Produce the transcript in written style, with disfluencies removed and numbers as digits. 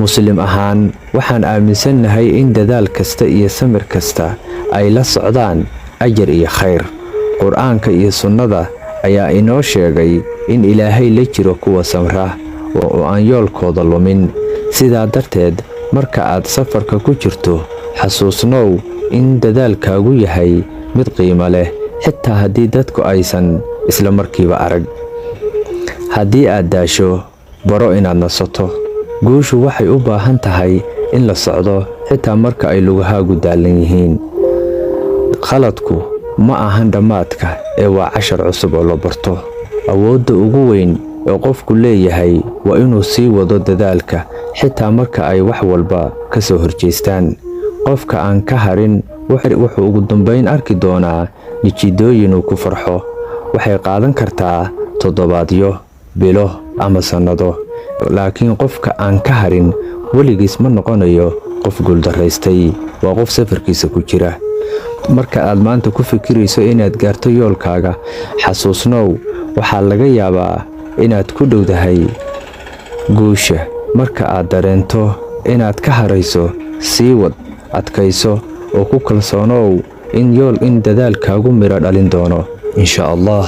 muslim ahaan waxaan aaminsanahay in dadaal kasta iyo samir kasta ay la socdaan ajar iyo khayr. qur-aanka iyo sunnada ayaa inoo sheegay in ilaahay la jiro kuwa samra oo aan yoolkooda lumin. sidaa darteed marka aad safarka ku jirto xasuusnow in dadaalkaagu yahay mid qiimo leh, xitaa haddii dadku aysan isla markiiba arag. haddii aad daasho, baro inaad nasato. guushu waxay u baahan tahay in la socdo xitaa marka ay lugahaagu daalan yihiin. khaladku ma ahan dhammaadka ee waa cashar cusub oo la barto. awoodda ugu weyn ee qofku leeyahay waa inuu sii wado dadaalka xitaa marka ay wax walba ka soo horjeestaan. qofka aan ka harin wuxuu ugu dambayn arki doonaa natiijooyin uu ku farxo. waxay qaadan kartaa toddobaadyo, bilo ama sannado, laakiin qofka aan ka harin weligiis ma noqonayo qof guuldaraystay. waa qof safarkiisa ku jira. marka aad maanta ku fikirayso inaad gaarto yoolkaaga, xasuusnow waxaa laga yaabaa inaad ku dhowdahay guusha. marka aad dareento inaad ka harayso, sii wad, adkayso oo ku kalsoonow in dadaalkaagu miro dhalin doono insha Allah.